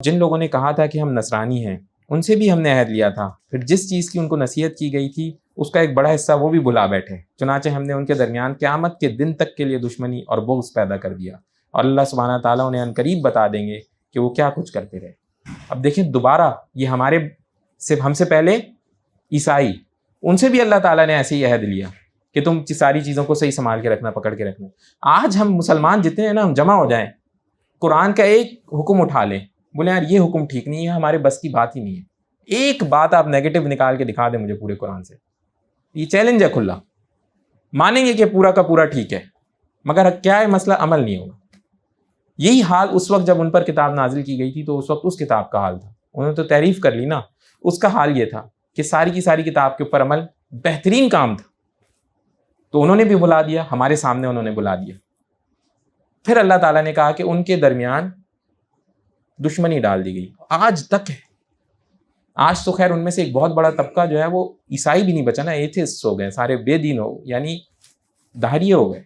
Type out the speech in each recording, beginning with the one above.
جن لوگوں نے کہا تھا کہ ہم نصرانی ہیں ان سے بھی ہم نے عہد لیا تھا، پھر جس چیز کی ان کو نصیحت کی گئی تھی اس کا ایک بڑا حصہ وہ بھی بھلا بیٹھے، چنانچہ ہم نے ان کے درمیان قیامت کے دن تک کے لیے دشمنی اور بغض پیدا کر دیا، اور اللہ سبحانہ تعالیٰ انہیں عنقریب بتا دیں گے کہ وہ کیا کچھ کرتے رہے۔ اب دیکھیں دوبارہ یہ ہمارے صرف ہم سے پہلے عیسائی، ان سے بھی اللہ تعالیٰ نے ایسے ہی عہد لیا کہ تم ساری چیزوں کو صحیح سنبھال کے رکھنا، پکڑ کے رکھنا۔ آج ہم مسلمان جتنے ہیں نا، ہم جمع ہو جائیں، قرآن کا ایک حکم اٹھا لیں، بولے یار یہ حکم ٹھیک نہیں ہے، ہمارے بس کی بات ہی نہیں ہے، ایک بات آپ نیگیٹو نکال کے دکھا دیں مجھے پورے قرآن سے، یہ چیلنج ہے کھلا، مانیں گے کہ پورا کا پورا ٹھیک ہے، مگر کیا ہے مسئلہ، عمل نہیں ہوگا۔ یہی حال اس وقت جب ان پر کتاب نازل کی گئی تھی تو اس وقت اس کتاب کا حال تھا، انہوں نے تو تعریف کر لی نا، اس کا حال یہ تھا کہ ساری کی ساری کتاب کے اوپر عمل بہترین کام تھا، تو انہوں نے بھی بلا دیا، ہمارے سامنے انہوں نے بلا دیا۔ پھر اللہ تعالیٰ نے کہا کہ ان کے درمیان دشمنی ڈال دی گئی، آج تک ہے۔ آج تو خیر ان میں سے ایک بہت بڑا طبقہ جو ہے وہ عیسائی بھی نہیں بچا نا، ایتھسٹ ہو گئے، سارے بے دین ہو، یعنی دہریے ہو گئے،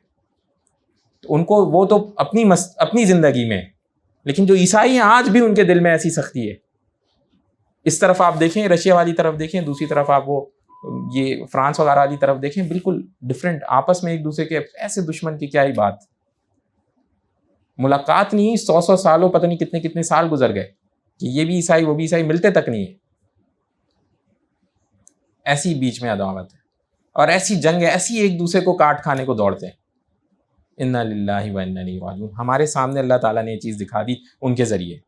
تو ان کو وہ تو اپنی زندگی میں، لیکن جو عیسائی ہیں آج بھی ان کے دل میں ایسی سختی ہے۔ اس طرف آپ دیکھیں رشیا والی طرف دیکھیں، دوسری طرف آپ وہ یہ فرانس وغیرہ والی طرف دیکھیں، بالکل ڈفرینٹ، آپس میں ایک دوسرے کے ایسے دشمن کی کیا ہی بات، ملاقات نہیں، 100 سالوں پتہ نہیں کتنے کتنے سال گزر گئے کہ یہ بھی عیسائی وہ بھی عیسائی، ملتے تک نہیں ہے، ایسی بیچ میں عداوت ہے اور ایسی جنگ ہے، ایسی ایک دوسرے کو کاٹ کھانے کو دوڑتے ہیں۔ انا للہ و انا الیہ راجعون، ہمارے سامنے اللہ تعالیٰ نے یہ چیز دکھا دی ان کے ذریعے۔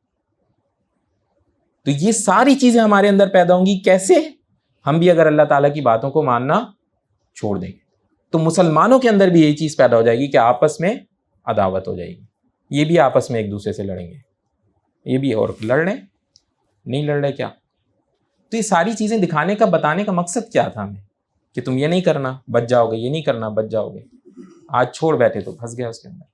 تو یہ ساری چیزیں ہمارے اندر پیدا ہوں گی کیسے؟ ہم بھی اگر اللہ تعالیٰ کی باتوں کو ماننا چھوڑ دیں گے تو مسلمانوں کے اندر بھی یہی چیز پیدا ہو جائے گی کہ آپس میں عداوت ہو جائے گی، یہ بھی آپس میں ایک دوسرے سے لڑیں گے، یہ بھی، اور لڑ لیں، نہیں لڑ رہے کیا؟ تو یہ ساری چیزیں دکھانے کا، بتانے کا مقصد کیا تھا ہمیں کہ تم یہ نہیں کرنا بچ جاؤ گے، یہ نہیں کرنا بچ جاؤ گے۔ آج چھوڑ بیٹھے تو پھنس گئے اس کے اندر۔